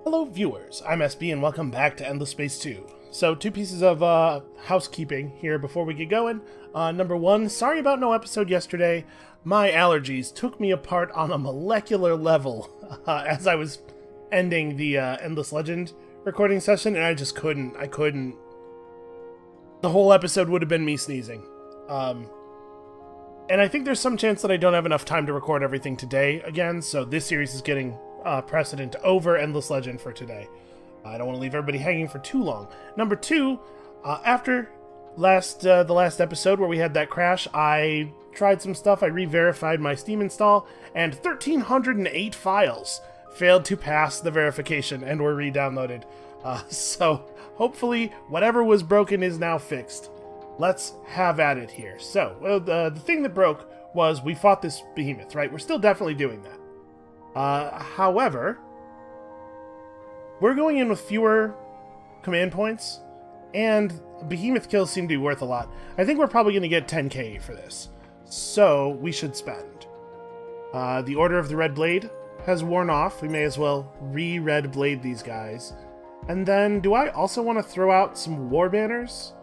Hello viewers, I'm SB and welcome back to Endless Space 2. So, two pieces of housekeeping here before we get going. Number one, sorry about no episode yesterday. My allergies took me apart on a molecular level as I was ending the Endless Legend recording session, and I just couldn't. The whole episode would have been me sneezing. And I think there's some chance that I don't have enough time to record everything today again, so this series is getting precedent over Endless Legend for today. I don't want to leave everybody hanging for too long. Number two, after the last episode where we had that crash, I tried some stuff. I re-verified my Steam install, and 1,308 files failed to pass the verification and were re-downloaded. So hopefully whatever was broken is now fixed. Let's have at it here. So, the thing that broke was we fought this behemoth, right? We're still definitely doing that. However, we're going in with fewer command points, and behemoth kills seem to be worth a lot. I think we're probably going to get 10k for this, so we should spend. The Order of the Red Blade has worn off. We may as well re-red blade these guys. And then, do I also want to throw out some war banners?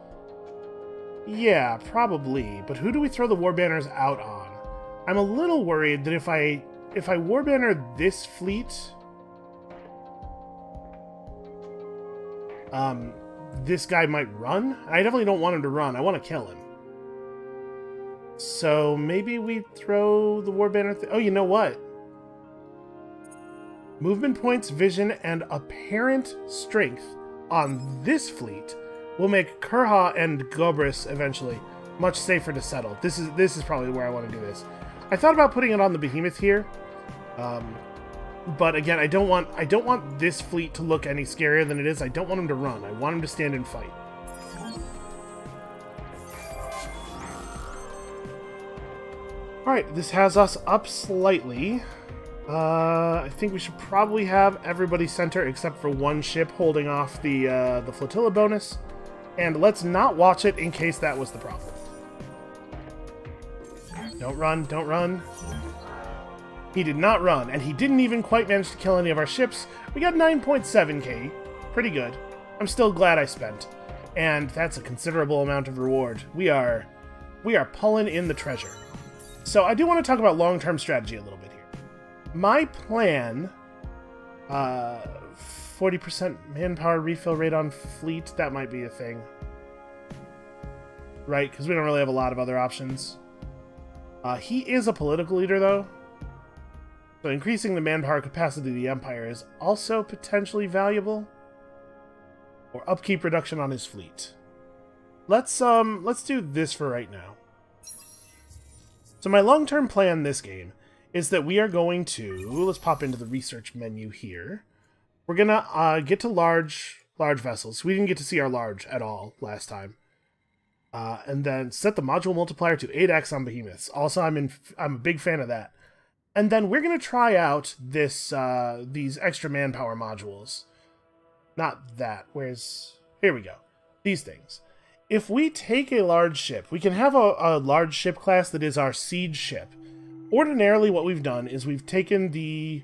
Yeah, probably, but who do we throw the war banners out on? I'm a little worried that if I warbanner this fleet, this guy might run. I definitely don't want him to run. I want to kill him. So maybe we throw the warbanner. Oh, you know what? Movement points, vision, and apparent strength on this fleet will make Kurha and Gobris eventually much safer to settle. This is probably where I want to do this. I thought about putting it on the behemoth here. But again, I don't want this fleet to look any scarier than it is. I don't want him to run. I want him to stand and fight. Alright, this has us up slightly. I think we should probably have everybody center except for one ship holding off the flotilla bonus. And let's not watch it in case that was the problem. Don't run, don't run. He did not run, and he didn't even quite manage to kill any of our ships. We got 9.7k. Pretty good. I'm still glad I spent. And that's a considerable amount of reward. We are pulling in the treasure. So I do want to talk about long-term strategy a little bit here. My plan, 40% manpower refill rate on fleet, that might be a thing. Right, because we don't really have a lot of other options. He is a political leader, though. So increasing the manpower capacity of the Empire is also potentially valuable. Or upkeep reduction on his fleet. Let's do this for right now. So my long-term plan this game is that we are going to, let's pop into the research menu here. We're gonna get to large vessels. We didn't get to see our large at all last time. And then set the module multiplier to 8x on behemoths. Also, I'm a big fan of that. And then we're going to try out these extra manpower modules. Not that. Here we go. These things. If we take a large ship, we can have a large ship class that is our siege ship. Ordinarily, what we've done is we've taken the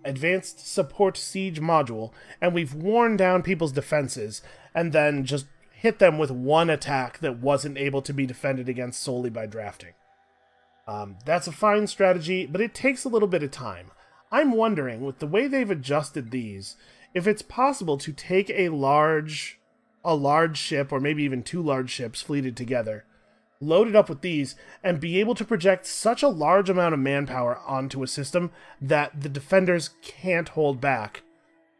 advanced support siege module, and we've worn down people's defenses, and then just hit them with one attack that wasn't able to be defended against solely by drafting. That's a fine strategy, but it takes a little bit of time. I'm wondering, with the way they've adjusted these, if it's possible to take a large ship, or maybe even two large ships fleeted together, load it up with these, and be able to project such a large amount of manpower onto a system that the defenders can't hold back.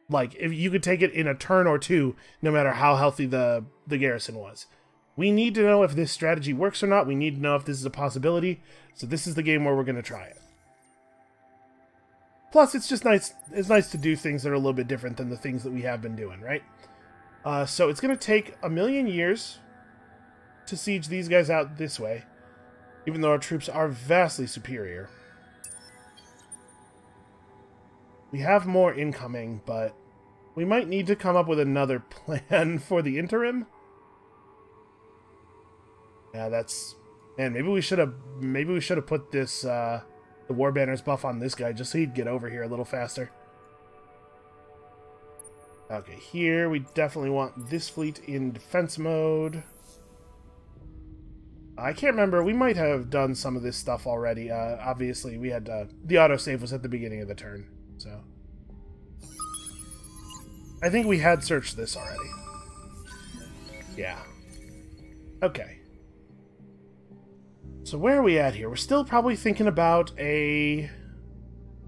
Like, if you could take it in a turn or two, no matter how healthy the garrison was. We need to know if this strategy works or not. We need to know if this is a possibility. So this is the game where we're going to try it. Plus, it's just nice. It's nice to do things that are a little bit different than the things that we have been doing, right? So it's going to take 1,000,000 years to siege these guys out this way, even though our troops are vastly superior. We have more incoming, but we might need to come up with another plan for the interim. Yeah, that's... Man, maybe we should have put this the War Banners buff on this guy just so he'd get over here a little faster. Okay, here we definitely want this fleet in defense mode. I can't remember. We might have done some of this stuff already. Obviously, we had the autosave was at the beginning of the turn, so I think we had searched this already. Yeah. Okay. So where are we at here? We're still probably thinking about a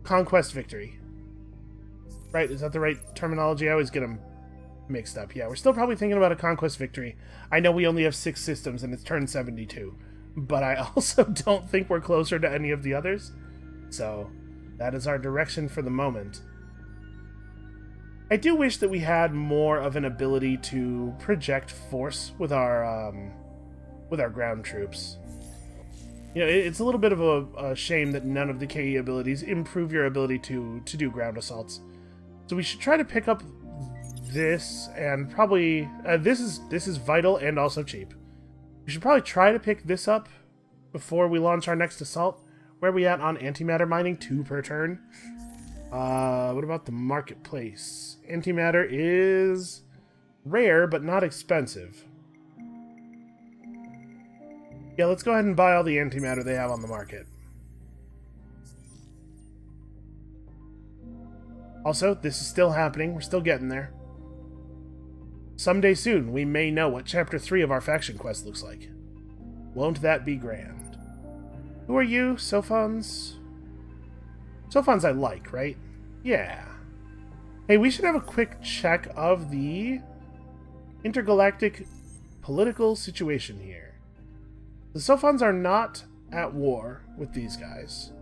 conquest victory. Right, is that the right terminology? I always get them mixed up. Yeah, we're still probably thinking about a conquest victory. I know we only have 6 systems and it's turn 72. But I also don't think we're closer to any of the others. So, that is our direction for the moment. I do wish that we had more of an ability to project force with our ground troops. You know, it's a little bit of a shame that none of the KE abilities improve your ability to do ground assaults. So we should try to pick up this, and probably this is vital and also cheap. We should probably try to pick this up before we launch our next assault. Where are we at on antimatter mining? 2 per turn. What about the marketplace? Antimatter is rare, but not expensive. Yeah, let's go ahead and buy all the antimatter they have on the market. Also, this is still happening. We're still getting there. Someday soon, we may know what Chapter 3 of our faction quest looks like. Won't that be grand? Who are you, Sophons? Sophons I like, right? Yeah. Hey, we should have a quick check of the intergalactic political situation here. The Sophons are not at war with these guys.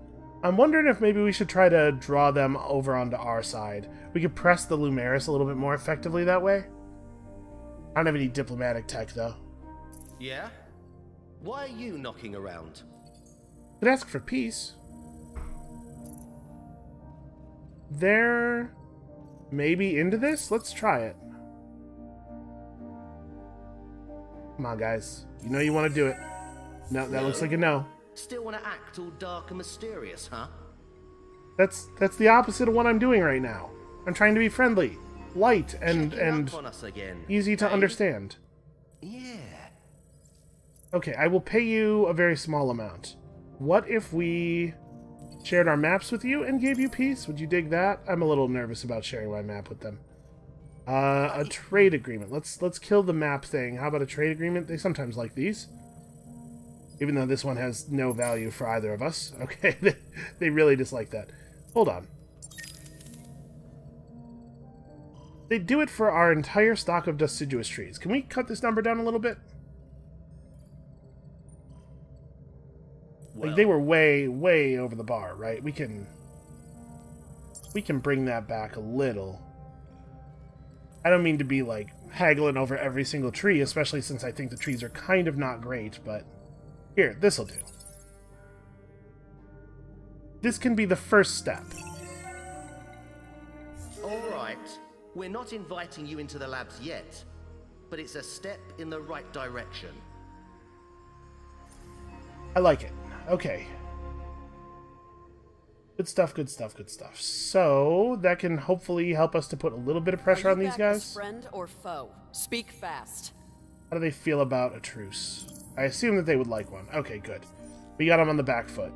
I'm wondering if maybe we should try to draw them over onto our side. We could press the Lumeris a little bit more effectively that way. I don't have any diplomatic tech, though. Yeah? Why are you knocking around? Could ask for peace. They're maybe into this? Let's try it. Come on, guys. You know you want to do it. No, that looks like a no. Still want to act all dark and mysterious, huh? That's the opposite of what I'm doing right now. I'm trying to be friendly, light, and on us again, easy to understand. Yeah. Okay, I will pay you a very small amount. What if we shared our maps with you and gave you peace? Would you dig that? I'm a little nervous about sharing my map with them. A trade agreement. Let's kill the map thing. How about a trade agreement? They sometimes like these. Even though this one has no value for either of us. Okay, they really dislike that. Hold on. They do it for our entire stock of deciduous trees. Can we cut this number down a little bit? Well, like, they were way, way over the bar, right? We can bring that back a little. I don't mean to be, like, haggling over every single tree, especially since I think the trees are kind of not great, but... Here, this'll do. This can be the first step. Alright, we're not inviting you into the labs yet, but it's a step in the right direction. I like it. Okay. Good stuff, good stuff, good stuff. So, that can hopefully help us to put a little bit of pressure on these guys. Friend or foe? Speak fast. How do they feel about a truce? I assume that they would like one. Okay, good. We got them on the back foot.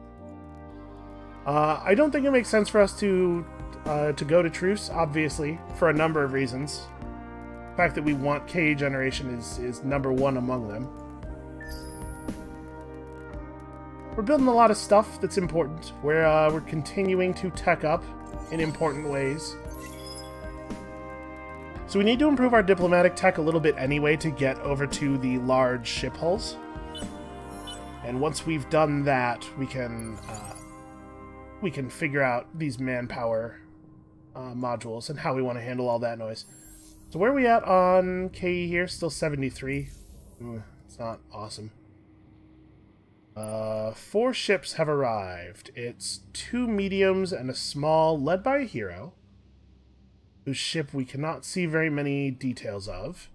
I don't think it makes sense for us to go to truce, obviously, for a number of reasons. The fact that we want KE generation is number one among them. We're building a lot of stuff that's important. We're continuing to tech up in important ways. So we need to improve our diplomatic tech a little bit anyway to get over to the large ship hulls. And once we've done that, we can figure out these manpower modules and how we want to handle all that noise. So where are we at on KE here? Still 73. It's not awesome. 4 ships have arrived. It's 2 mediums and a small, led by a hero, whose ship we cannot see very many details of.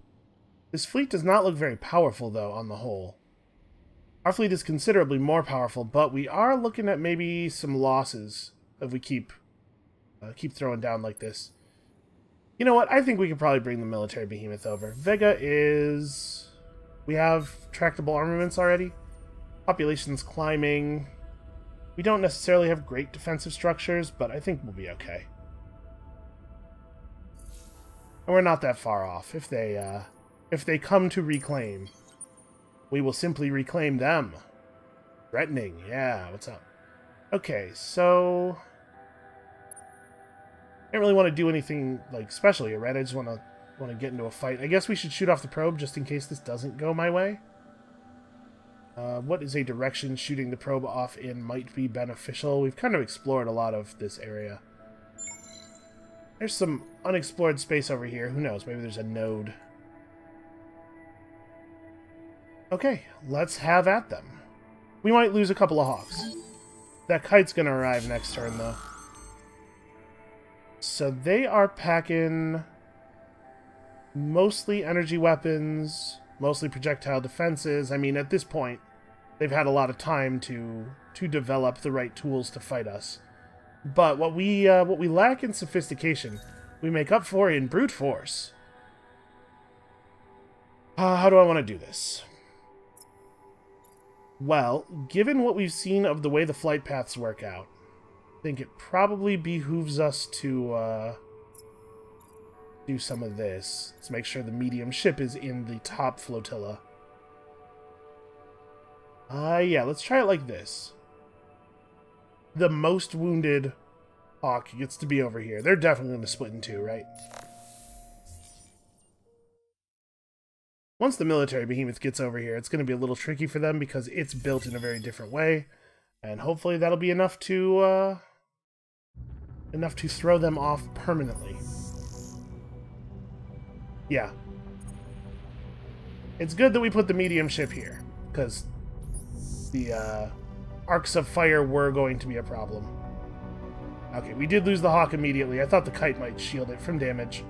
This fleet does not look very powerful, though, on the whole. Our fleet is considerably more powerful, but we are looking at maybe some losses if we keep throwing down like this. You know what? I think we could probably bring the military behemoth over. Vega is... We have tractable armaments already. Population's climbing. We don't necessarily have great defensive structures, but I think we'll be okay. And we're not that far off. If they come to reclaim, we will simply reclaim them. Threatening, yeah, what's up? Okay, so... I don't really want to do anything, like, special here, right? I just want to get into a fight. I guess we should shoot off the probe just in case this doesn't go my way. What is a direction shooting the probe off in might be beneficial? We've kind of explored a lot of this area. There's some unexplored space over here. Who knows? Maybe there's a node. Okay, let's have at them. We might lose a couple of hawks. That kite's gonna arrive next turn, though. So they are packing mostly energy weapons, mostly projectile defenses. I mean, at this point, they've had a lot of time to develop the right tools to fight us. But what we lack in sophistication, we make up for in brute force. How do I want to do this? Well, given what we've seen of the way the flight paths work out, I think it probably behooves us to do some of this. Let's make sure the medium ship is in the top flotilla. Yeah, let's try it like this. The most wounded hawk gets to be over here. They're definitely going to split in two, right? Once the military behemoth gets over here, it's going to be a little tricky for them because it's built in a very different way. And hopefully that'll be enough to throw them off permanently. Yeah. It's good that we put the medium ship here, because the arcs of fire were going to be a problem. Okay, we did lose the hawk immediately. I thought the kite might shield it from damage.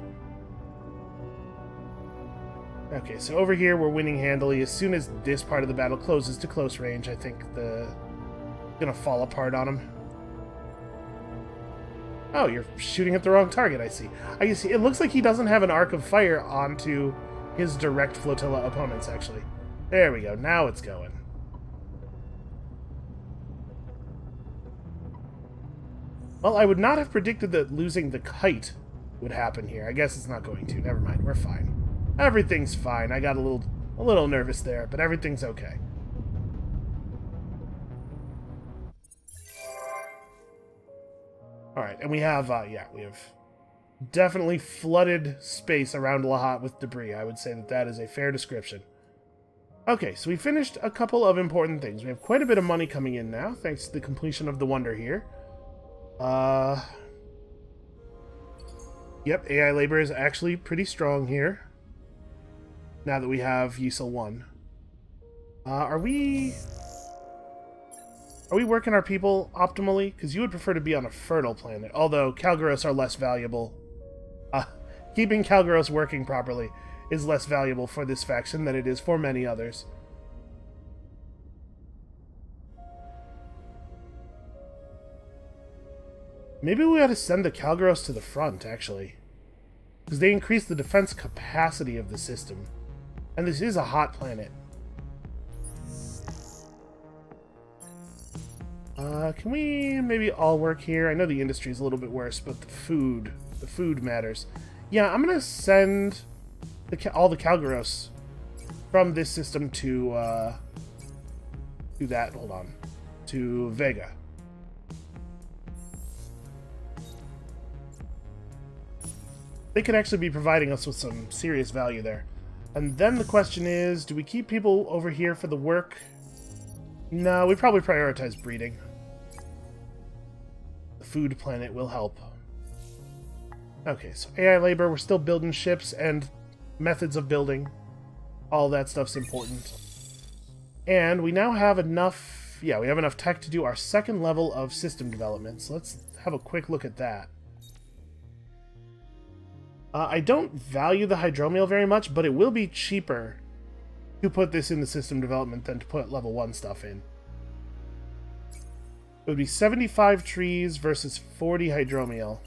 Okay, so over here we're winning handily. As soon as this part of the battle closes to close range, I think gonna fall apart on him. Oh, you're shooting at the wrong target, I see. I see. It looks like he doesn't have an arc of fire onto his direct flotilla opponents, actually. There we go. Now it's going. Well, I would not have predicted that losing the kite would happen here. I guess it's not going to. Never mind. We're fine. Everything's fine. I got a little nervous there, but everything's okay. Alright, and we have, yeah, we have definitely flooded space around Lahat with debris. I would say that that is a fair description. Okay, so we finished a couple of important things. We have quite a bit of money coming in now, thanks to the completion of the Wonder here. Yep, AI labor is actually pretty strong here. Now that we have Yisel 1. Are we working our people optimally? Because you would prefer to be on a fertile planet, although Kalgaros are less valuable. Keeping Kalgaros working properly is less valuable for this faction than it is for many others. Maybe we ought to send the Kalgaros to the front, actually. Because they increase the defense capacity of the system. And this is a hot planet. Can we maybe all work here? I know the industry is a little bit worse, but the food matters. Yeah, I'm gonna send all the Kalgaros from this system to that, hold on, to Vega. They could actually be providing us with some serious value there. And then the question is, do we keep people over here for the work? No, we probably prioritize breeding. The food planet will help. Okay, so AI labor, we're still building ships and methods of building. All that stuff's important. And we now have enough... Yeah, we have enough tech to do our second level of system development. So let's have a quick look at that. I don't value the hydromiel very much, but it will be cheaper to put this in the system development than to put level 1 stuff in. It would be 75 trees versus 40 hydromiel.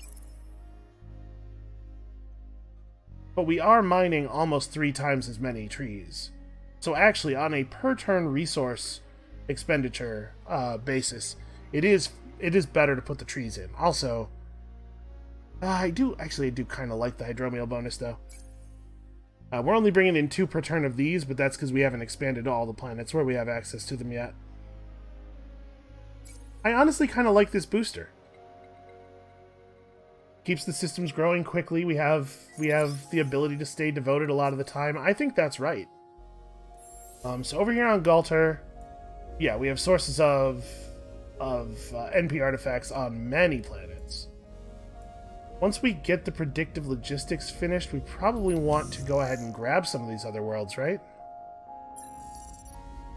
but we are mining almost 3 times as many trees. So actually, on a per-turn resource expenditure basis, it is better to put the trees in. Also, I do kind of like the hydromiel bonus, though. We're only bringing in 2 per turn of these, but that's because we haven't expanded to all the planets where we have access to them yet. I honestly kind of like this booster. Keeps the systems growing quickly. We have the ability to stay devoted a lot of the time. I think that's right. So over here on Galter, yeah, we have sources of NP artifacts on many planets. Once we get the predictive logistics finished, we probably want to go ahead and grab some of these other worlds, right?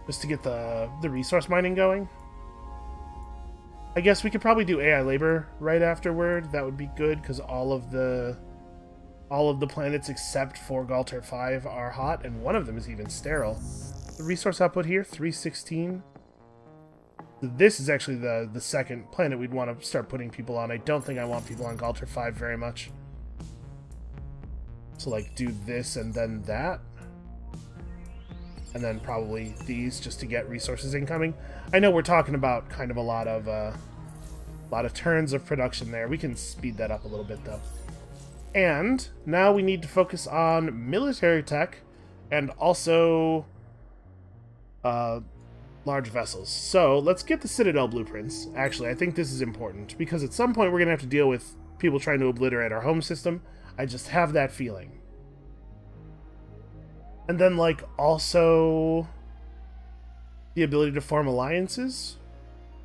Just to get the resource mining going. I guess we could probably do AI labor right afterward. That would be good, because all of the planets except for Galter 5 are hot, and one of them is even sterile. The resource output here, 316. This is actually the second planet we'd want to start putting people on. I don't think I want people on Galter 5 very much. So, like, do this and then that. And then probably these, just to get resources incoming. I know we're talking about kind of a lot of turns of production there. We can speed that up a little bit, though. And now we need to focus on military tech and also large vessels. So let's get the Citadel Blueprints. Actually, I think this is important, because at some point we're going to have to deal with people trying to obliterate our home system. I just have that feeling. And then, like, also the ability to form alliances.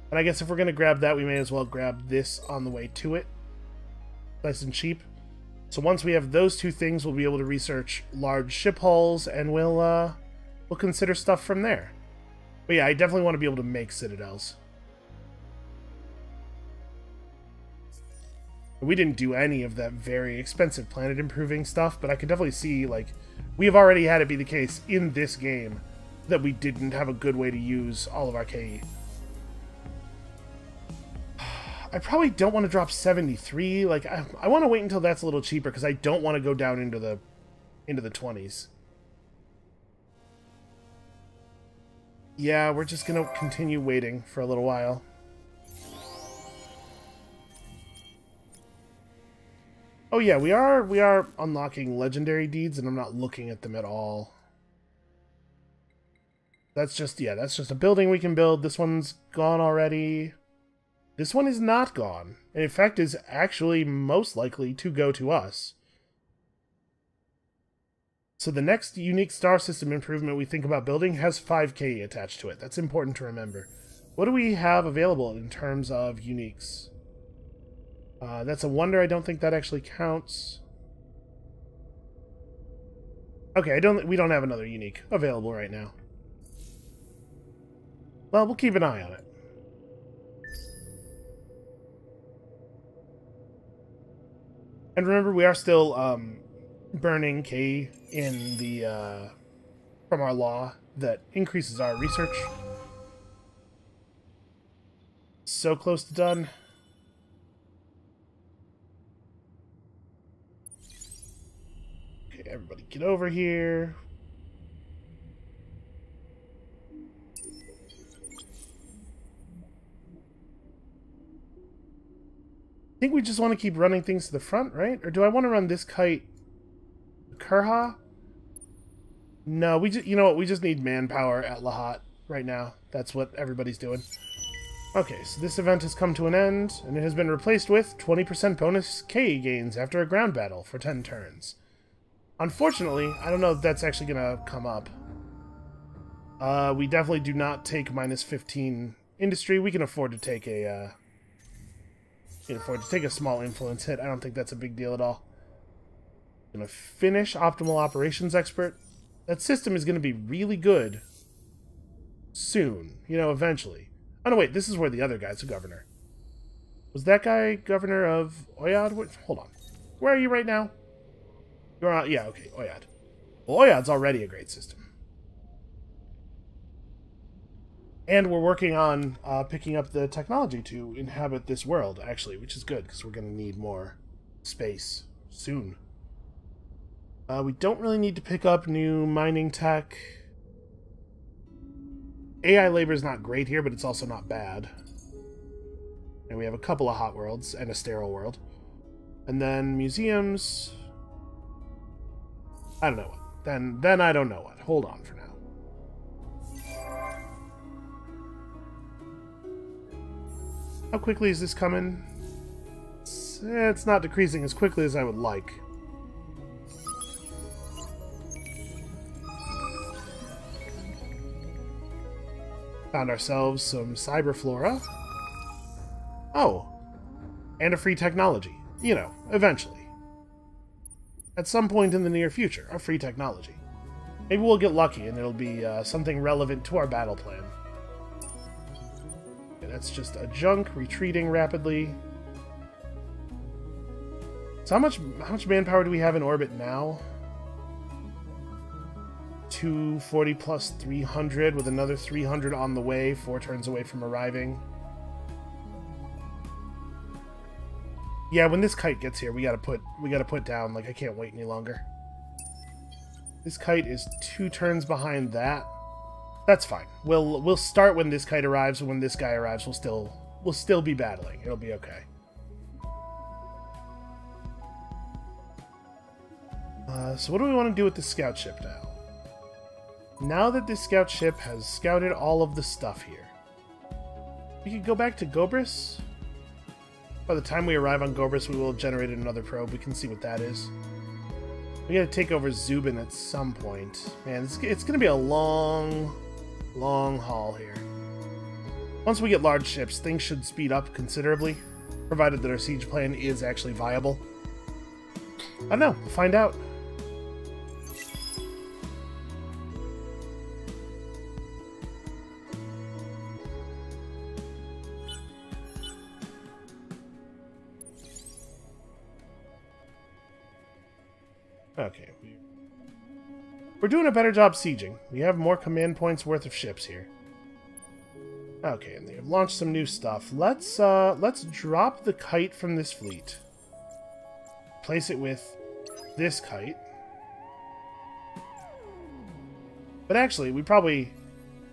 And I guess if we're going to grab that, we may as well grab this on the way to it. Nice and cheap. So once we have those 2 things, we'll be able to research large ship hulls, and we'll consider stuff from there. But yeah, I definitely want to be able to make citadels. We didn't do any of that very expensive planet improving stuff, but I could definitely see, like, we have already had it be the case in this game that we didn't have a good way to use all of our KE. I probably don't want to drop 73. Like, I want to wait until that's a little cheaper, because I don't want to go down into the 20s. Yeah, we're just going to continue waiting for a little while. Oh yeah, we are unlocking legendary deeds, and I'm not looking at them at all. That's just a building we can build. This one's gone already. This one is not gone, and in fact is actually most likely to go to us. So the next unique star system improvement we think about building has 5K attached to it. That's important to remember. What do we have available in terms of uniques? That's a wonder. I don't think that actually counts. Okay, we don't have another unique available right now. Well, we'll keep an eye on it. And remember, we are still burning K in the from our law that increases our research. So close to done. Okay, everybody get over here. I think we just want to keep running things to the front, right? Or do I want to run this kite Kurha? No, you know what? We just need manpower at Lahat right now. That's what everybody's doing. Okay, so this event has come to an end, and it has been replaced with 20% bonus KE gains after a ground battle for 10 turns. Unfortunately, I don't know if that's actually going to come up. We definitely do not take minus 15 industry. We can afford to take a small influence hit. I don't think that's a big deal at all. I'm going to finish Optimal Operations Expert. That system is going to be really good soon. You know, eventually. Oh, no, wait. This is where the other guy's a governor. Was that guy governor of Oyad? Wait, hold on. Where are you right now? You're on... Yeah, okay. Oyad. Well, Oyad's already a great system. And we're working on picking up the technology to inhabit this world, actually, which is good, because we're going to need more space soon. We don't really need to pick up new mining tech. AI labor is not great here, but it's also not bad. And we have a couple of hot worlds and a sterile world. And then museums... I don't know what. Then I don't know what. Hold on for now. How quickly is this coming? It's not decreasing as quickly as I would like. Found ourselves some cyberflora. Oh. And a free technology. You know, eventually. At some point in the near future, a free technology. Maybe we'll get lucky and it'll be something relevant to our battle plan. Okay, that's just a junk retreating rapidly. So how much manpower do we have in orbit now? 240 plus 300 with another 300 on the way, 4 turns away from arriving. Yeah, when this kite gets here, we gotta put down, like, I can't wait any longer. This kite is 2 turns behind that. That's fine. We'll start when this kite arrives, and when this guy arrives, we'll still be battling. It'll be okay. So what do we want to do with the scout ship now? Now that this scout ship has scouted all of the stuff here, we could go back to Gobris. By the time we arrive on Gobris, we will have generated another probe. We can see what that is. We gotta take over Zubin at some point. Man, it's gonna be a long, long haul here. Once we get large ships, things should speed up considerably, provided that our siege plan is actually viable. I don't know. We'll find out. Okay. We're doing a better job sieging. We have more command points worth of ships here. Okay, and they have launched some new stuff. Let's drop the kite from this fleet. Place it with this kite. But actually, we probably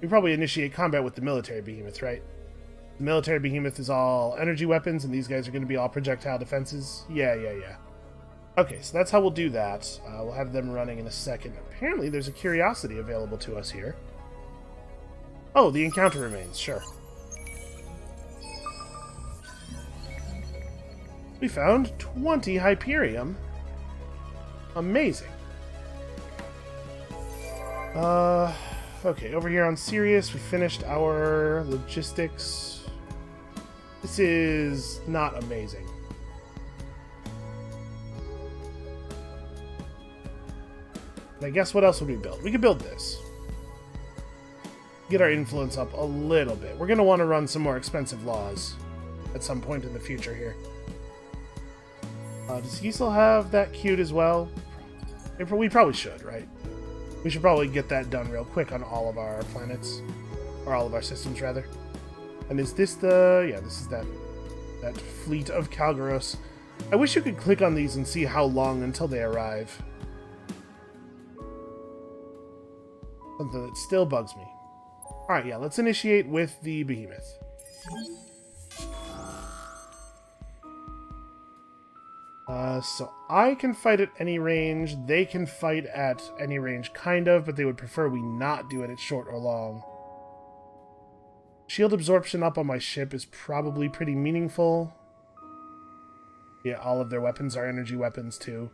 initiate combat with the military behemoth, right? The military behemoth is all energy weapons, and these guys are going to be all projectile defenses. Yeah. Okay, so that's how we'll do that. We'll have them running in a second. Apparently, there's a curiosity available to us here. Oh, the encounter remains, sure. We found 20 Hyperium. Amazing. Okay, over here on Sirius, we finished our logistics. This is not amazing. And I guess what else would we build? We could build this. Get our influence up a little bit. We're going to want to run some more expensive laws at some point in the future here. Does he still have that queued as well? We probably should, right? We should probably get that done real quick on all of our planets. Or all of our systems, rather. And is this the... Yeah, this is that fleet of Calgaros. I wish you could click on these and see how long until they arrive. Something that still bugs me. Alright, yeah, let's initiate with the behemoth. So I can fight at any range, they can fight at any range, kind of, but they would prefer we not do it at short or long. Shield absorption up on my ship is probably pretty meaningful. Yeah, all of their weapons are energy weapons, too.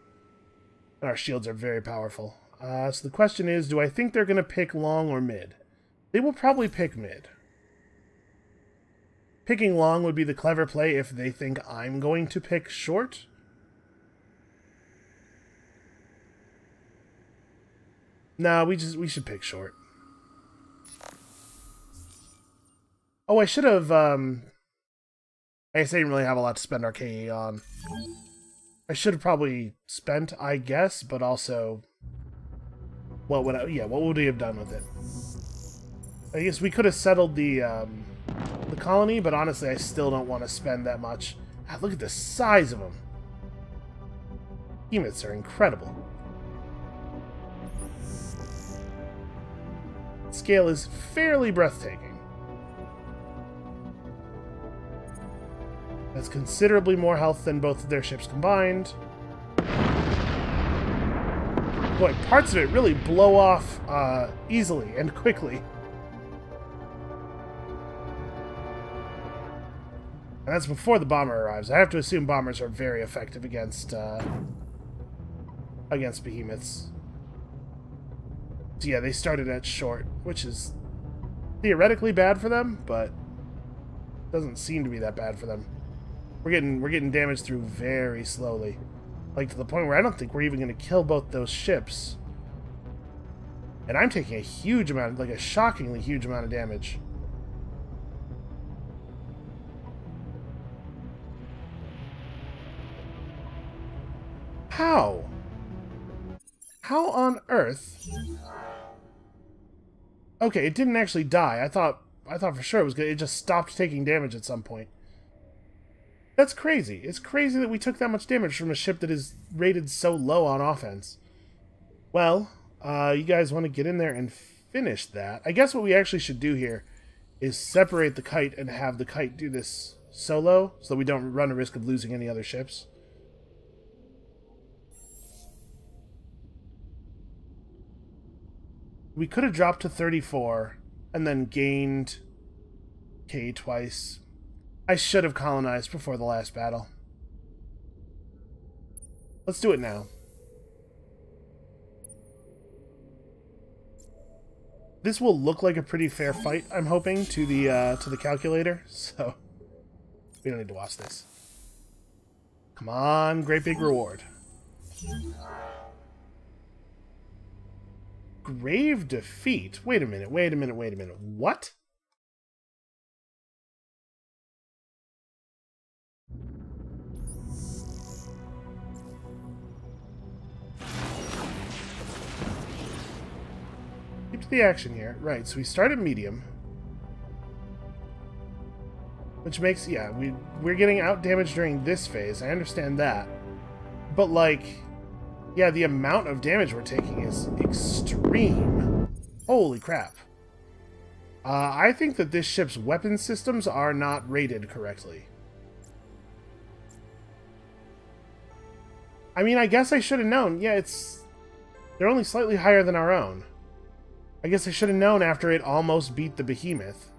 And our shields are very powerful. So the question is, do I think they're going to pick long or mid? They will probably pick mid. Picking long would be the clever play if they think I'm going to pick short. Nah, we should pick short. Oh, I should have, I guess I didn't really have a lot to spend our KE on. I should have probably spent, I guess, but also, what would we have done with it? I guess we could have settled the colony, but honestly, I still don't want to spend that much. God, look at the size of them. Behemoths are incredible. scale is fairly breathtaking. That's considerably more health than both of their ships combined. Boy, parts of it really blow off easily and quickly. And that's before the bomber arrives. I have to assume bombers are very effective against behemoths. So yeah, they started at short, which is theoretically bad for them, but doesn't seem to be that bad for them. We're getting damaged through very slowly. Like, to the point where I don't think we're even going to kill both those ships. And I'm taking a huge amount, like a shockingly huge amount of damage. How? How on earth? Okay, it didn't actually die. I thought for sure it was good. It just stopped taking damage at some point. That's crazy. It's crazy that we took that much damage from a ship that is rated so low on offense. Well, you guys want to get in there and finish that. I guess what we actually should do here is separate the kite and have the kite do this solo so that we don't run a risk of losing any other ships. We could have dropped to 34 and then gained K twice. I should have colonized before the last battle. Let's do it now. This will look like a pretty fair fight, I'm hoping, to the calculator, so we don't need to watch this. Come on, great big reward. Grave defeat. Wait a minute. What? Keep to the action here. Right, so we start at medium. Which makes, yeah, we're getting out damage during this phase. I understand that. But, like, yeah, the amount of damage we're taking is extreme. Holy crap. I think that this ship's weapon systems are not rated correctly. I mean, I guess I should have known. Yeah, they're only slightly higher than our own. I guess I should have known after it almost beat the behemoth.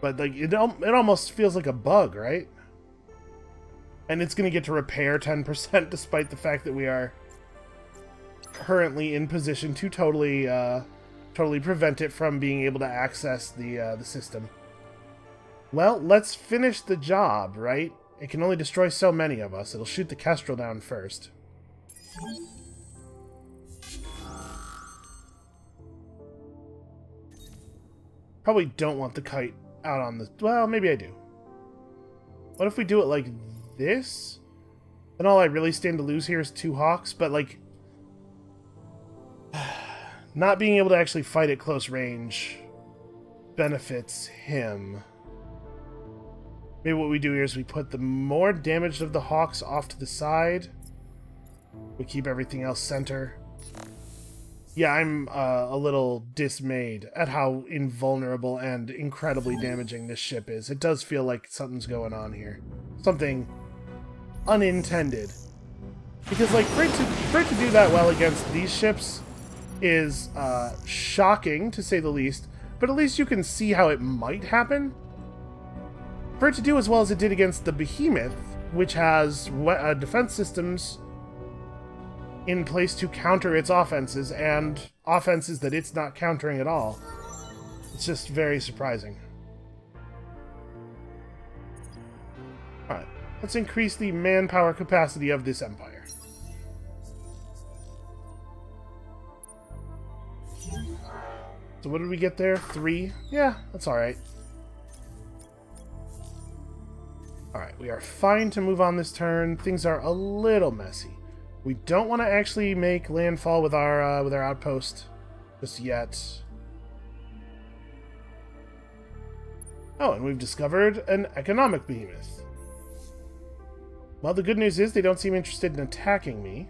But, like, it almost feels like a bug, right? And it's going to get to repair 10% despite the fact that we are currently in position to totally prevent it from being able to access the system. Well, let's finish the job, right? It can only destroy so many of us. It'll shoot the Kestrel down first. Probably don't want the kite out on the... Well, maybe I do. What if we do it like this? Then all I really stand to lose here is 2 Hawks, but, like, not being able to actually fight at close range benefits him. Maybe what we do here is we put the more damage of the Hawks off to the side. We keep everything else center. Yeah, I'm a little dismayed at how invulnerable and incredibly damaging this ship is. It does feel like something's going on here. Something unintended. Because, like, for it to do that well against these ships is shocking, to say the least. But at least you can see how it might happen. For it to do as well as it did against the Behemoth, which has defense systems in place to counter its offenses, and offenses that it's not countering at all. It's just very surprising. Alright, let's increase the manpower capacity of this empire. So what did we get there? 3? Yeah, that's alright. Alright, we are fine to move on this turn. Things are a little messy. We don't want to actually make landfall with our outpost just yet. Oh, and we've discovered an economic behemoth. Well, the good news is they don't seem interested in attacking me.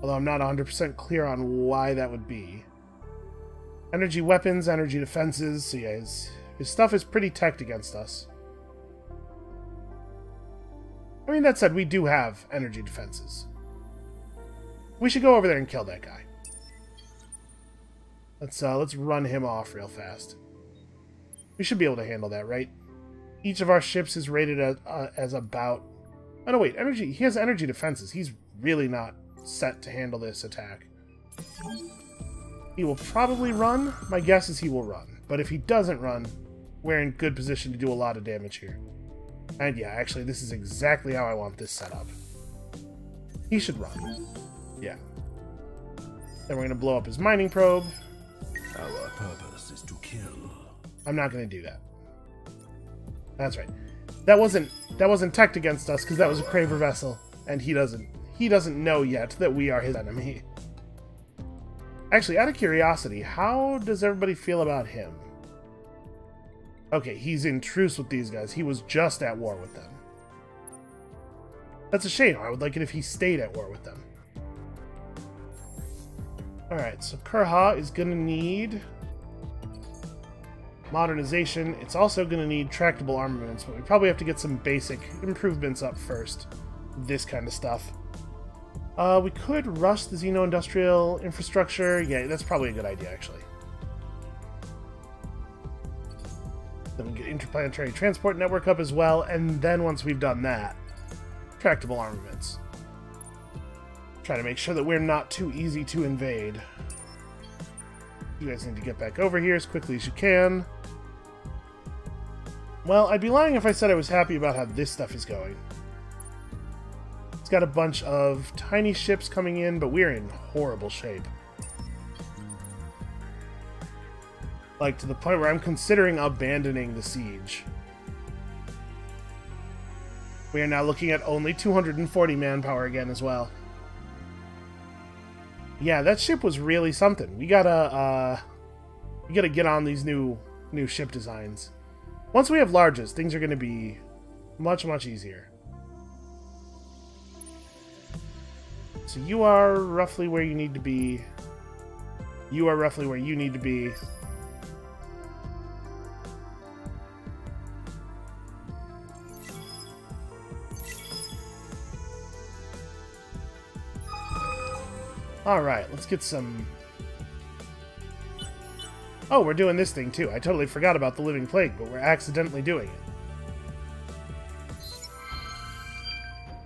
Although I'm not 100% clear on why that would be. Energy weapons, energy defenses. So yeah, his stuff is pretty teched against us. I mean, that said, we do have energy defenses. We should go over there and kill that guy. Let's run him off real fast. We should be able to handle that, right? Each of our ships is rated as about... Oh, no, wait. Energy. He has energy defenses. He's really not set to handle this attack. He will probably run. My guess is he will run. But if he doesn't run, we're in good position to do a lot of damage here. And yeah, actually, this is exactly how I want this set up. He should run. Yeah. Then we're going to blow up his mining probe. Our purpose is to kill. I'm not going to do that. That's right. That wasn't teched against us because that was a Craver vessel, and he doesn't know yet that we are his enemy. Actually, out of curiosity, how does everybody feel about him? Okay, he's in truce with these guys. He was just at war with them. That's a shame. I would like it if he stayed at war with them. Alright, so Kurha is going to need modernization. It's also going to need tractable armaments, but we probably have to get some basic improvements up first. This kind of stuff. We could rush the Xeno-industrial infrastructure. Yeah, that's probably a good idea, actually. Then we get interplanetary transport network up as well, and then once we've done that, tractable armaments. Try to make sure that we're not too easy to invade. You guys need to get back over here as quickly as you can. Well, I'd be lying if I said I was happy about how this stuff is going. It's got a bunch of tiny ships coming in, but we're in horrible shape. Like, to the point where I'm considering abandoning the siege. We are now looking at only 240 manpower again as well. Yeah, that ship was really something. We gotta get on these new ship designs. Once we have larges, things are gonna be much easier. So you are roughly where you need to be. You are roughly where you need to be. Alright, let's get some... Oh, we're doing this thing too. I totally forgot about the Living Plague, but we're accidentally doing it.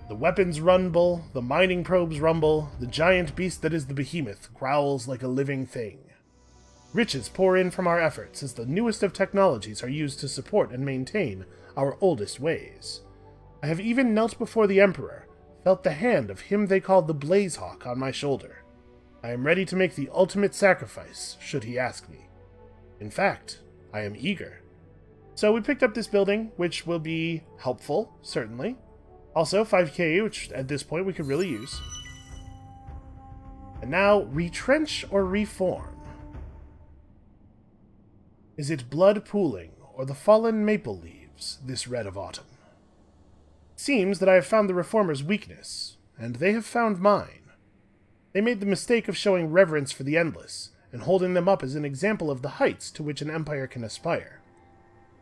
The weapons rumble, the mining probes rumble, the giant beast that is the behemoth growls like a living thing. Riches pour in from our efforts as the newest of technologies are used to support and maintain our oldest ways. I have even knelt before the Emperor, felt the hand of him they called the Blazehawk on my shoulder. I am ready to make the ultimate sacrifice, should he ask me. In fact, I am eager. So we picked up this building, which will be helpful, certainly. Also, 5k, which at this point we could really use. And now, retrench or reform? Is it blood pooling, or the fallen maple leaves, this red of autumn? It seems that I have found the reformers' weakness, and they have found mine. They made the mistake of showing reverence for the endless, and holding them up as an example of the heights to which an empire can aspire.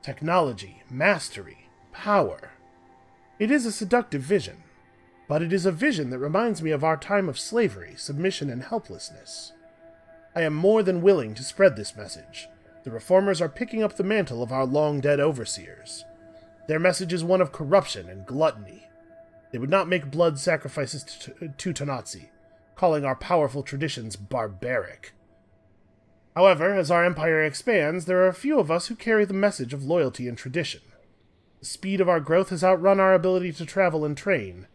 Technology, mastery, power. It is a seductive vision, but it is a vision that reminds me of our time of slavery, submission, and helplessness. I am more than willing to spread this message. The reformers are picking up the mantle of our long-dead overseers. Their message is one of corruption and gluttony. They would not make blood sacrifices to Tanatsi, calling our powerful traditions barbaric. However, as our empire expands, there are a few of us who carry the message of loyalty and tradition. The speed of our growth has outrun our ability to travel and train,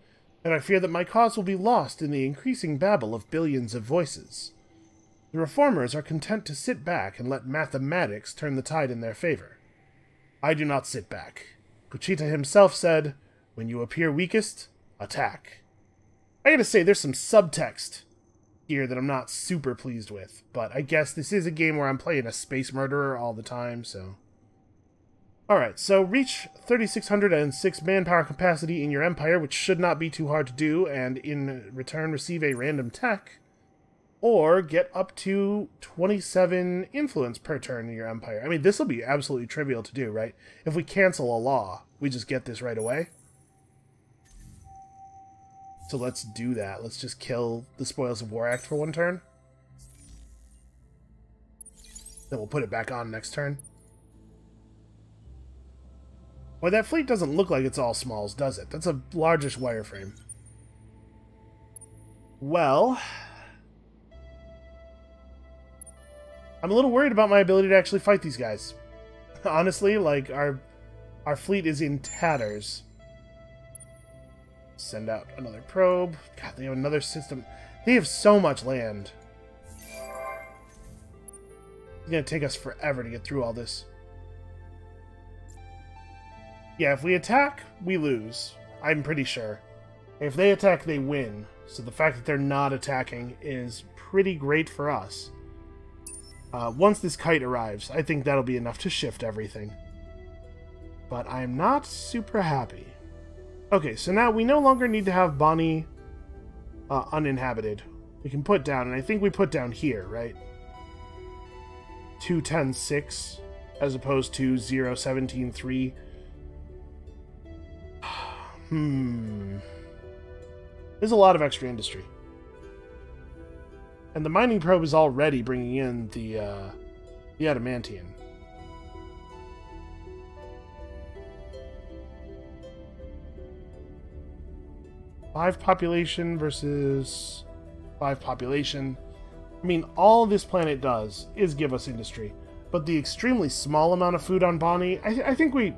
and I fear that my cause will be lost in the increasing babble of billions of voices. The reformers are content to sit back and let mathematics turn the tide in their favor. I do not sit back. Kuchita himself said, "When you appear weakest, attack." I gotta say, there's some subtext here that I'm not super pleased with, but I guess this is a game where I'm playing a space murderer all the time, so... Alright, so reach 3,606 manpower capacity in your empire, which should not be too hard to do, and in return receive a random tech. or get up to 27 influence per turn in your empire. I mean, this will be absolutely trivial to do, right? If we cancel a law, we just get this right away. So let's do that. Let's just kill the Spoils of War Act for one turn. Then we'll put it back on next turn. Well, that fleet doesn't look like it's all smalls, does it? That's a largish wireframe. Well, I'm a little worried about my ability to actually fight these guys. Honestly, like, our fleet is in tatters. Send out another probe. God, they have another system. They have so much land. It's going to take us forever to get through all this. Yeah, if we attack, we lose. I'm pretty sure. If they attack, they win. So the fact that they're not attacking is pretty great for us. Once this kite arrives, I think that'll be enough to shift everything. But I'm not super happy. Okay, so now we no longer need to have Bonnie uninhabited. We can put down, and I think we put down here, right? 210-6 as opposed to 017-3. There's a lot of extra industry. And the mining probe is already bringing in the adamantium. 5 population versus 5 population. I mean, all this planet does is give us industry. But the extremely small amount of food on Bonnie, I think we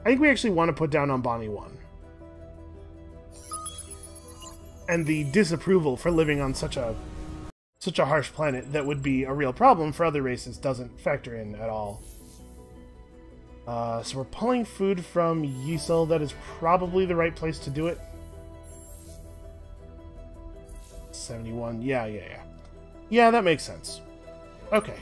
actually want to put down on Bonnie 1. And the disapproval for living on such a harsh planet that would be a real problem for other races doesn't factor in at all. So we're pulling food from Yisel. That is probably the right place to do it. 71. Yeah. Yeah, that makes sense. Okay.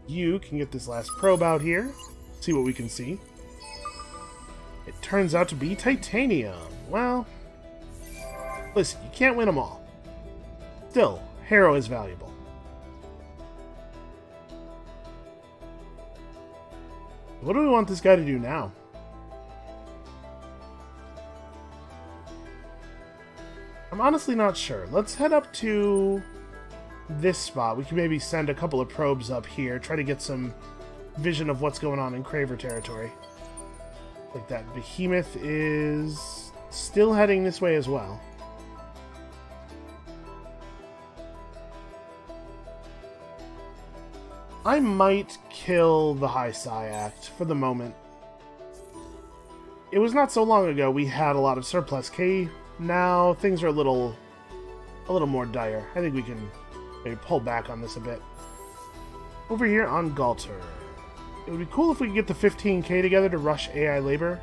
You can get this last probe out here. See what we can see. It turns out to be titanium. Well, listen, you can't win them all. Still, Harrow is valuable. What do we want this guy to do now? I'm honestly not sure. Let's head up to this spot. We can maybe send a couple of probes up here, try to get some vision of what's going on in Craver territory. Like that. Behemoth is still heading this way as well. I might kill the High Syact for the moment. It was not so long ago we had a lot of surplus K. Now things are a little more dire. I think we can maybe pull back on this a bit. Over here on Galter. It would be cool if we could get the 15k together to rush AI labor.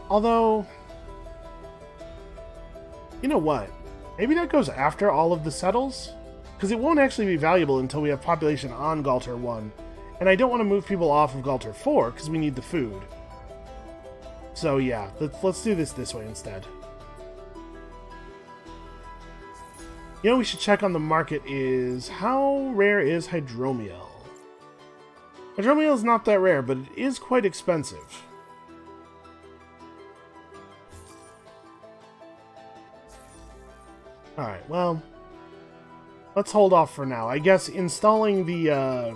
Although, you know what? Maybe that goes after all of the settles? Because it won't actually be valuable until we have population on Galter 1. And I don't want to move people off of Galter 4 because we need the food. So yeah, let's do this way instead. You know, we should check on the market is how rare is Hydromiel? Hydromiel is not that rare, but it is quite expensive. Alright, well, let's hold off for now. I guess installing the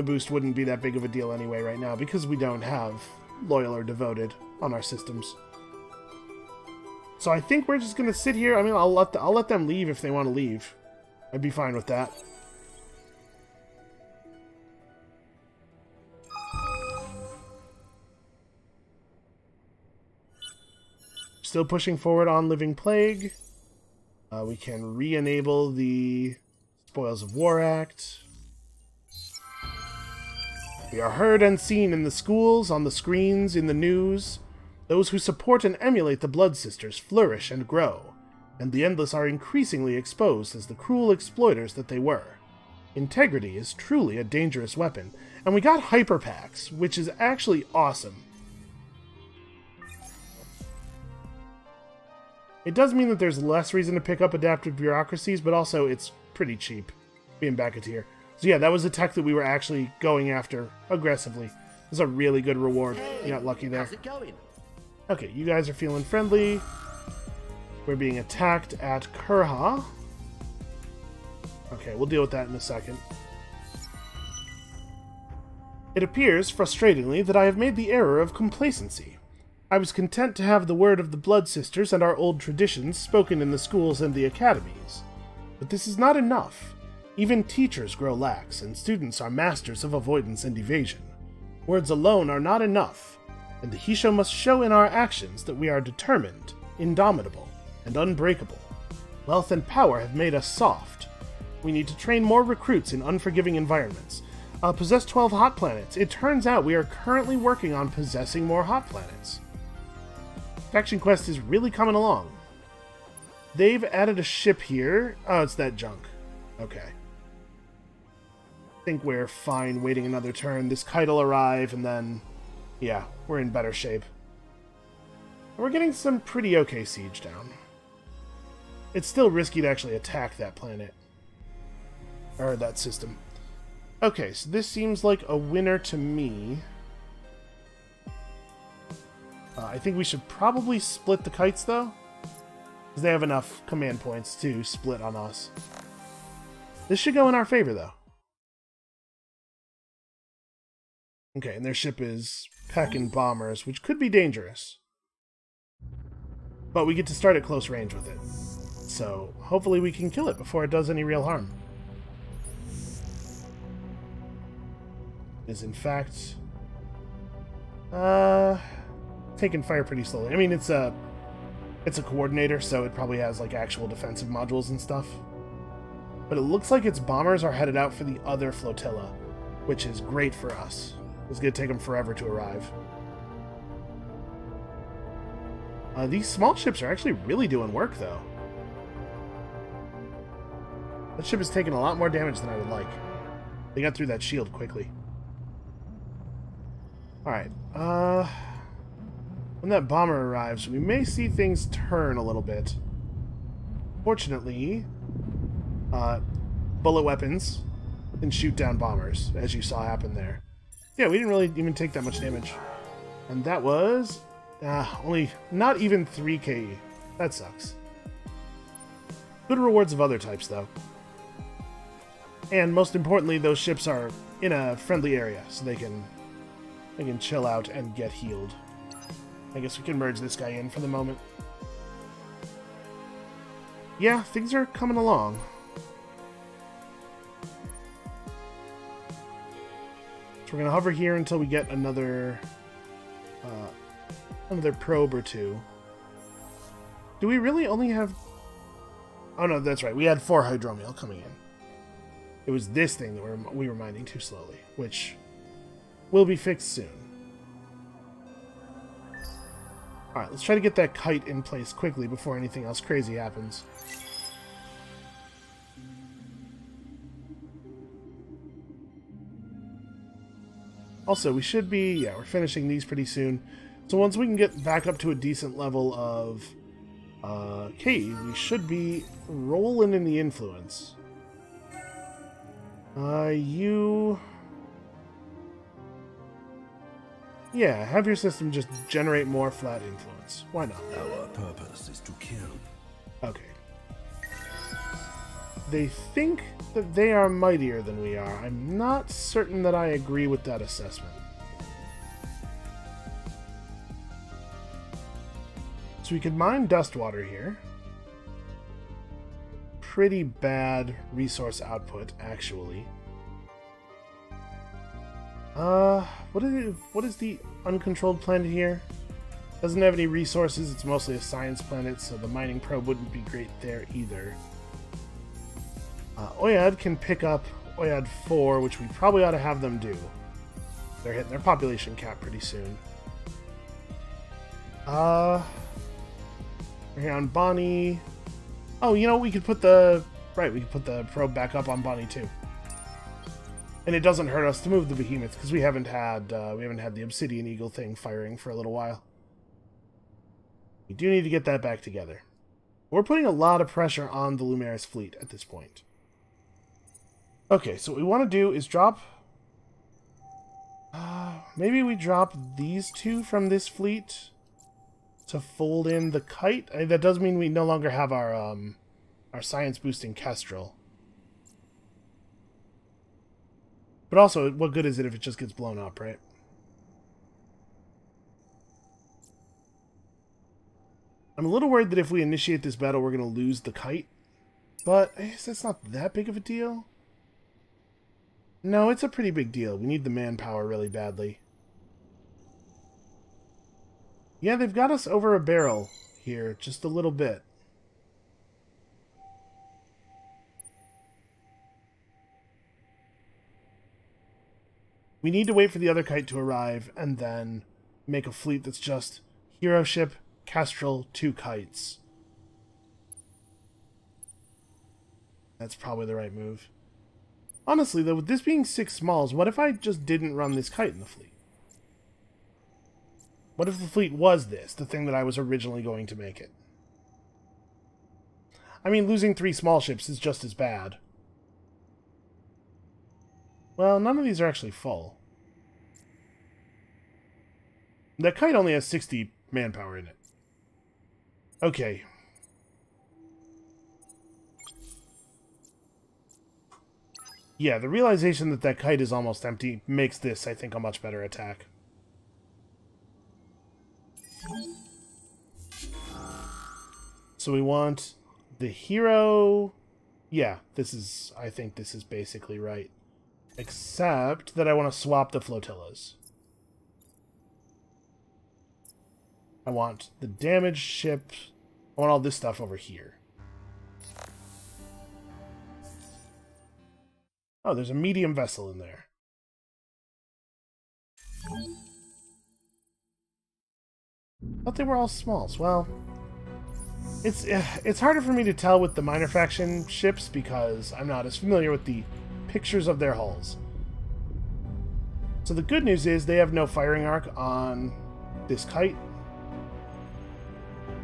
boost wouldn't be that big of a deal anyway right now, because we don't have Loyal or Devoted on our systems. So I think we're just going to sit here. I mean, I'll let them leave if they want to leave. I'd be fine with that. Still pushing forward on Living Plague. We can re-enable the Spoils of War Act. We are heard and seen in the schools, on the screens, in the news. Those who support and emulate the Blood Sisters flourish and grow, and the Endless are increasingly exposed as the cruel exploiters that they were. Integrity is truly a dangerous weapon, and we got Hyper Packs, which is actually awesome. It does mean that there's less reason to pick up adaptive bureaucracies, but also it's pretty cheap being back a tier. So yeah, that was a tech that we were actually going after aggressively. It was a really good reward. You got lucky there. How's it going? Okay, you guys are feeling friendly. We're being attacked at Kurha. Okay, we'll deal with that in a second. It appears, frustratingly, that I have made the error of complacency. I was content to have the word of the Blood Sisters and our old traditions spoken in the schools and the academies. But this is not enough. Even teachers grow lax, and students are masters of avoidance and evasion. Words alone are not enough, and the Hisho must show in our actions that we are determined, indomitable, and unbreakable. Wealth and power have made us soft. We need to train more recruits in unforgiving environments. Possess 12 hot planets. It turns out we are currently working on possessing more hot planets. Faction Quest is really coming along. They've added a ship here. Oh, it's that junk. Okay. I think we're fine waiting another turn. This kite will arrive, and then... yeah, we're in better shape. We're getting some pretty okay siege down. It's still risky to actually attack that planet. Or that system. Okay, so this seems like a winner to me. I think we should probably split the kites, though. Because they have enough command points to split on us. This should go in our favor, though. Okay, and their ship is packing bombers, which could be dangerous. But we get to start at close range with it. So, hopefully we can kill it before it does any real harm. Is in fact taking fire pretty slowly. I mean, it's a coordinator, so it probably has like actual defensive modules and stuff. But it looks like its bombers are headed out for the other flotilla, which is great for us. It's going to take them forever to arrive. These small ships are actually really doing work, though. That ship is taking a lot more damage than I would like. They got through that shield quickly. Alright, when that bomber arrives, we may see things turn a little bit. Fortunately, bullet weapons can shoot down bombers, as you saw happen there. Yeah, we didn't really even take that much damage. And that was, only, not even 3 KE. That sucks. Good rewards of other types, though. And most importantly, those ships are in a friendly area, so they can chill out and get healed. I guess we can merge this guy in for the moment. Yeah, things are coming along. So we're going to hover here until we get another probe or two. Do we really only have... oh no, that's right. We had 4 hydromiel coming in. It was this thing that we were mining too slowly, which... will be fixed soon. Alright, let's try to get that kite in place quickly before anything else crazy happens. Also, we should be... yeah, we're finishing these pretty soon. So once we can get back up to a decent level of KE, we should be rolling in the influence. You... yeah, have your system just generate more flat influence. Why not? Our purpose is to kill. Okay. They think that they are mightier than we are. I'm not certain that I agree with that assessment. So we could mine dust water here. Pretty bad resource output, actually. What is the uncontrolled planet here? Doesn't have any resources, it's mostly a science planet, so the mining probe wouldn't be great there either. Oyad can pick up Oyad 4, which we probably ought to have them do. They're hitting their population cap pretty soon. We're here on Bonnie. Oh, you know, we could put the... right, we could put the probe back up on Bonnie too. And it doesn't hurt us to move the behemoth, because we haven't had the Obsidian Eagle thing firing for a little while. We do need to get that back together. We're putting a lot of pressure on the Lumaris fleet at this point. Okay, so what we want to do is drop... maybe we drop these two from this fleet to fold in the kite. That does mean we no longer have our science-boosting Kestrel. But also, what good is it if it just gets blown up, right? I'm a little worried that if we initiate this battle, we're going to lose the kite. But I guess that's not that big of a deal. No, it's a pretty big deal. We need the manpower really badly. Yeah, they've got us over a barrel here, just a little bit. We need to wait for the other kite to arrive, and then make a fleet that's just hero ship, Kestrel, 2 kites. That's probably the right move. Honestly, though, with this being 6 smalls, what if I just didn't run this kite in the fleet? What if the fleet was this, the thing that I was originally going to make it? I mean, losing 3 small ships is just as bad. Well, none of these are actually full. That kite only has 60 manpower in it. Okay. Yeah, the realization that that kite is almost empty makes this, I think, a much better attack. So we want the hero... Yeah, I think this is basically right. Except that I want to swap the flotillas. I want the damaged ship. I want all this stuff over here. Oh, there's a medium vessel in there. Thought they were all smalls. Well, it's harder for me to tell with the minor faction ships because I'm not as familiar with the pictures of their hulls. So the good news is they have no firing arc on this kite.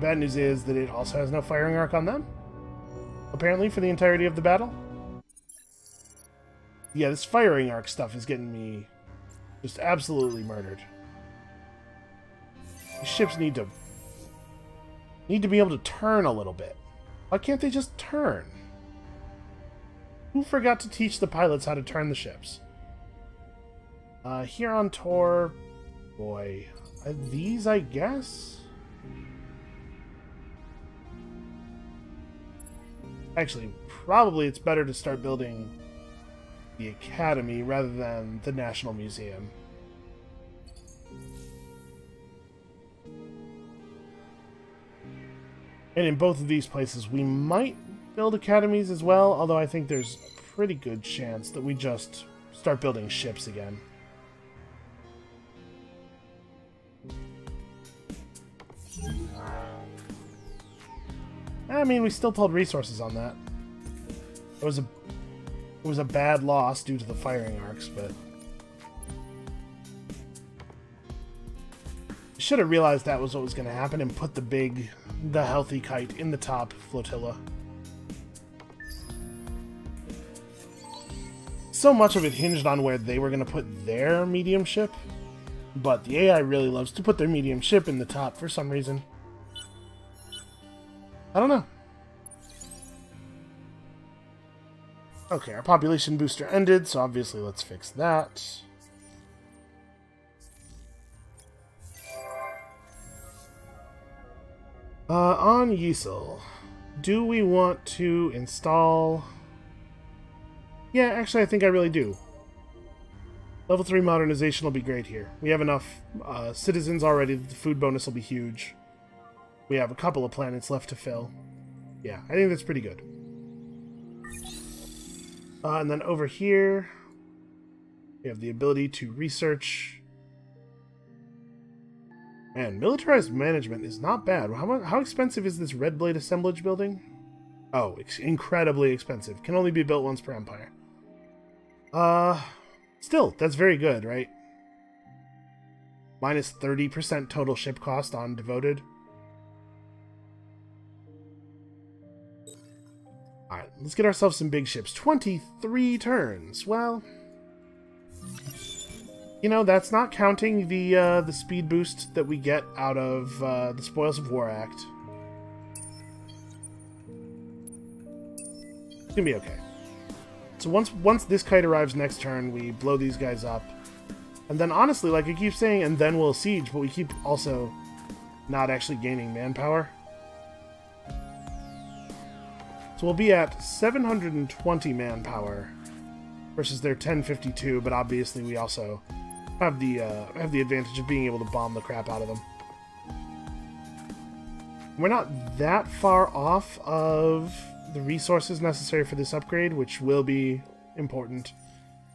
Bad news is that it also has no firing arc on them, apparently, for the entirety of the battle. Yeah, this firing arc stuff is getting me just absolutely murdered. These ships need to be able to turn a little bit. Why can't they just turn? Who forgot to teach the pilots how to turn the ships? Here on Tor, boy, these, I guess? Actually, probably it's better to start building the Academy rather than the National Museum. And in both of these places, we might build academies as well, although I think there's a pretty good chance that we just start building ships again. I mean, we still pulled resources on that. It was a bad loss due to the firing arcs, but I should have realized that was what was going to happen and put the healthy kite in the top flotilla. So much of it hinged on where they were going to put their medium ship, but the AI really loves to put their medium ship in the top for some reason. I don't know. Okay, our population booster ended, so obviously let's fix that. On Yisel, do we want to install... Yeah, actually I think I really do. Level 3 modernization will be great here. We have enough citizens already, the food bonus will be huge. We have a couple of planets left to fill. Yeah, I think that's pretty good. And then over here, we have the ability to research. Man, militarized management is not bad. How expensive is this Red Blade assemblage building? Oh, incredibly expensive. Can only be built once per empire. Still, that's very good, right? Minus 30% total ship cost on devoted. let's get ourselves some big ships. 23 turns. Well, you know, that's not counting the speed boost that we get out of the Spoils of War Act. It's gonna be okay. So once this kite arrives next turn, we blow these guys up. And then honestly, like I keep saying, and then we'll siege, but we keep also not actually gaining manpower. So we'll be at 720 manpower versus their 1052, but obviously we also have the advantage of being able to bomb the crap out of them. We're not that far off of the resources necessary for this upgrade, which will be important,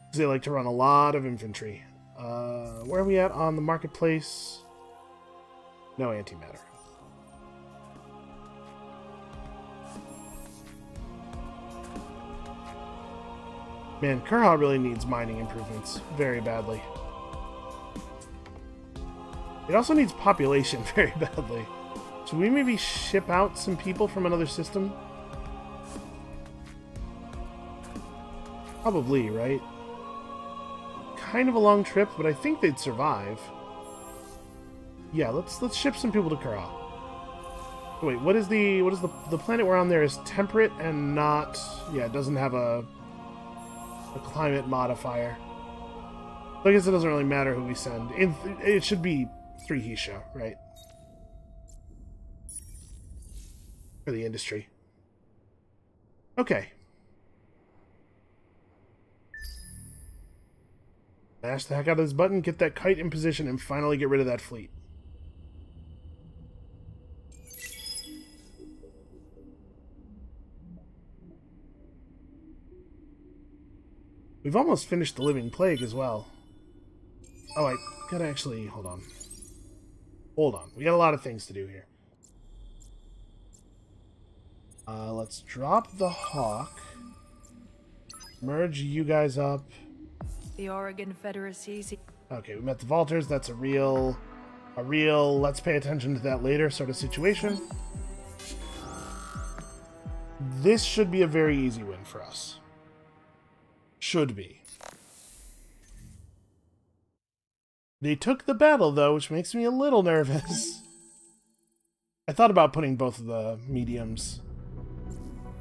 because they like to run a lot of infantry. Where are we at on the marketplace? No antimatter. Man, Kurha really needs mining improvements very badly. It also needs population very badly. Should we maybe ship out some people from another system? Probably, right? Kind of a long trip, but I think they'd survive. Yeah, let's ship some people to Kurha. Wait, what is the planet we're on there is temperate and not... Yeah, it doesn't have a climate modifier. So I guess it doesn't really matter who we send. It should be 3 Hisha, right? For the industry. Okay. Mash the heck out of this button, get that kite in position, and finally get rid of that fleet. We've almost finished the Living Plague as well. Oh, I gotta actually... Hold on. Hold on. We got a lot of things to do here. Let's drop the Hawk. Merge you guys up. The Oregon Confederacy. Okay, we met the Vaulters. That's a real let's pay attention to that later sort of situation. This should be a very easy win for us. Should be. They took the battle, though, which makes me a little nervous. I thought about putting both of the mediums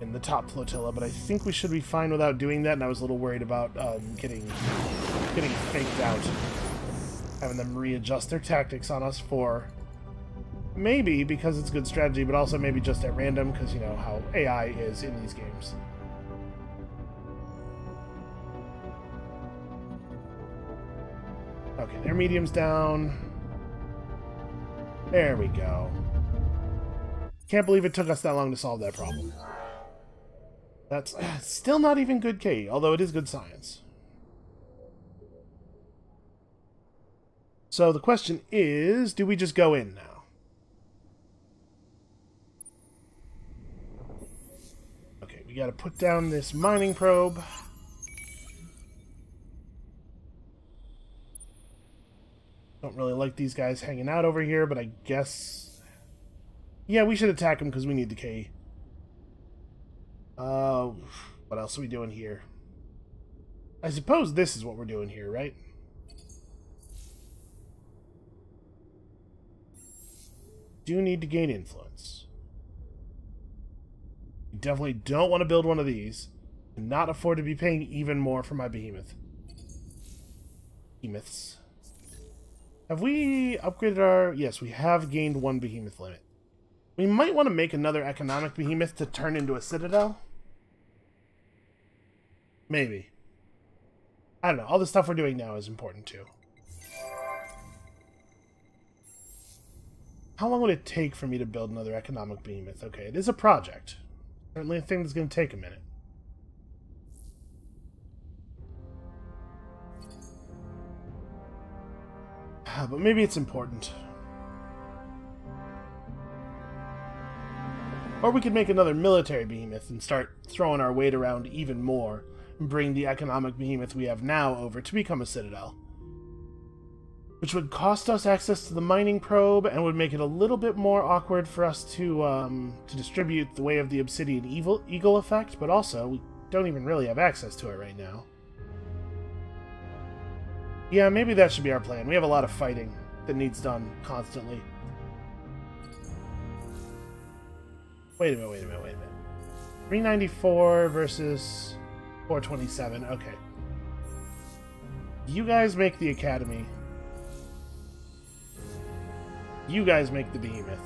in the top flotilla, but I think we should be fine without doing that, and I was a little worried about getting faked out. Having them readjust their tactics on us for... Maybe because it's good strategy, but also maybe just at random, because you know how AI is in these games. Okay, their medium's down. There we go. Can't believe it took us that long to solve that problem. That's still not even good K, although it is good science. So the question is, do we just go in now? Okay, we gotta put down this mining probe. Don't really like these guys hanging out over here, but I guess... Yeah, we should attack them because we need the K. What else are we doing here? I suppose this is what we're doing here, right? Do need to gain influence. You definitely don't want to build one of these. And not afford to be paying even more for my behemoth. Behemoths. Have we upgraded our... Yes, we have gained 1 behemoth limit. We might want to make another economic behemoth to turn into a citadel. Maybe. I don't know. All the stuff we're doing now is important too. How long would it take for me to build another economic behemoth? Okay, it is a project. Certainly a thing that's going to take a minute. But maybe it's important. Or we could make another military behemoth and start throwing our weight around even more and bring the economic behemoth we have now over to become a citadel. which would cost us access to the mining probe and would make it a little bit more awkward for us to distribute the way of the obsidian eagle effect, but also we don't even really have access to it right now. Yeah, maybe that should be our plan. We have a lot of fighting that needs done constantly. Wait a minute. 394 versus 427. Okay. You guys make the academy. You guys make the behemoth.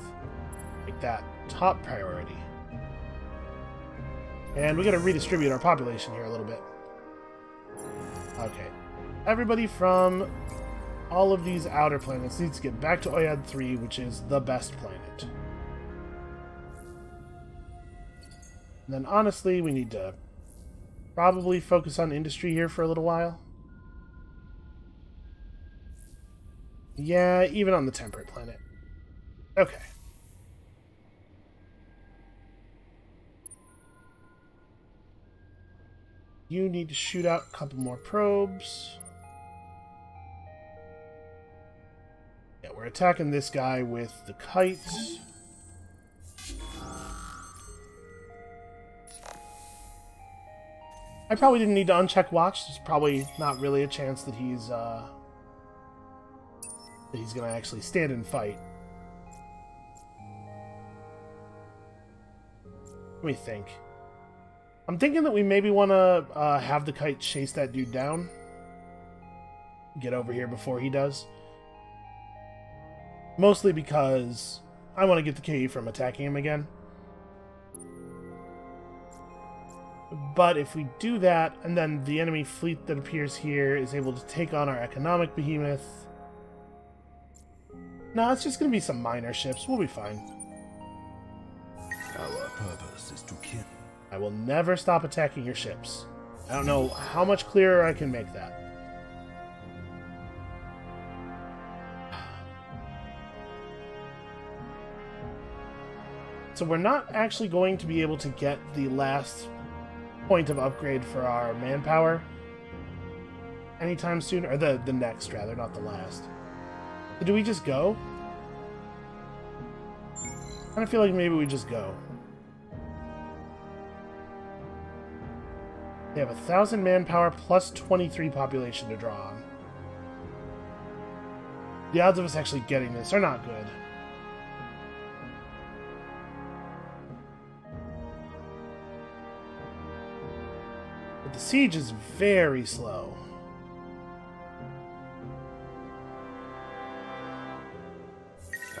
Make that top priority. And we gotta redistribute our population here a little bit. Okay. Everybody from all of these outer planets needs to get back to Oyad 3, which is the best planet. And then honestly, we need to probably focus on industry here for a little while. Yeah, even on the temperate planet. Okay. You need to shoot out a couple more probes. Yeah, we're attacking this guy with the kite. I probably didn't need to uncheck watch. There's probably not really a chance that he's gonna actually stand and fight. Let me think. I'm thinking that we maybe want to have the kite chase that dude down. Get over here before he does. Mostly because I want to get the KE from attacking him again. But if we do that, and then the enemy fleet that appears here is able to take on our economic behemoth... No, it's just going to be some minor ships. We'll be fine. Our purpose is to kill. I will never stop attacking your ships. I don't know how much clearer I can make that. So we're not actually going to be able to get the last point of upgrade for our manpower anytime soon. Or the next, rather, not the last. So do we just go? I kind of feel like maybe we just go. They have 1,000 manpower plus 23 population to draw on. The odds of us actually getting this are not good. But the siege is very slow.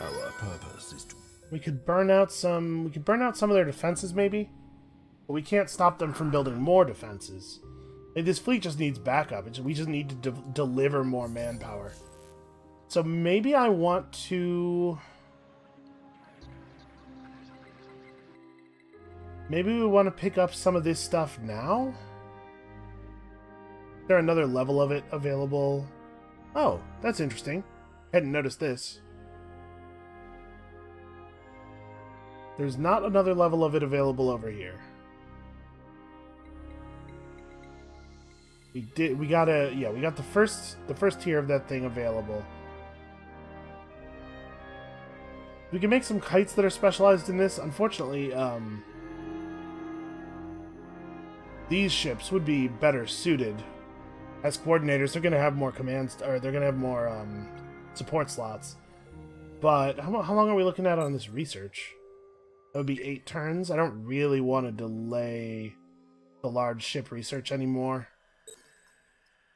Our purpose is to... We could burn out some of their defenses maybe. But we can't stop them from building more defenses. Like, this fleet just needs backup. We just need to deliver more manpower. So maybe I want to... Maybe we want to pick up some of this stuff now? Is there another level of it available? Oh, that's interesting. Hadn't noticed this. There's not another level of it available over here. We got the first tier of that thing available. We can make some kites that are specialized in this. Unfortunately, these ships would be better suited as coordinators. They're going to have more commands, or they're going to have more support slots. But how long are we looking at on this research? That would be 8 turns. I don't really want to delay the large ship research anymore.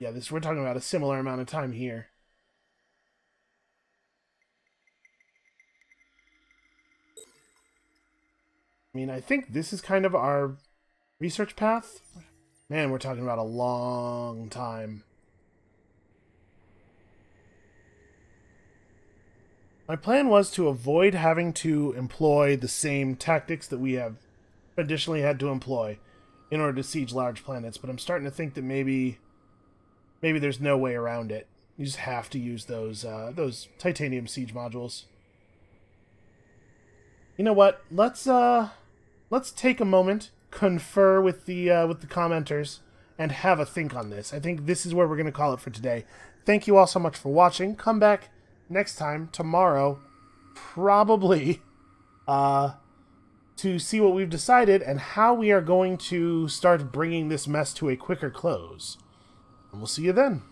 Yeah, we're talking about a similar amount of time here. I mean, I think this is kind of our research path. Man, we're talking about a long time. My plan was to avoid having to employ the same tactics that we have traditionally had to employ in order to siege large planets, but I'm starting to think that maybe there's no way around it. You just have to use those titanium siege modules. You know what? Let's take a moment, confer with the commenters, and have a think on this. I think this is where we're going to call it for today. Thank you all so much for watching. Come back next time, tomorrow, probably, to see what we've decided and how we are going to start bringing this mess to a quicker close. And we'll see you then.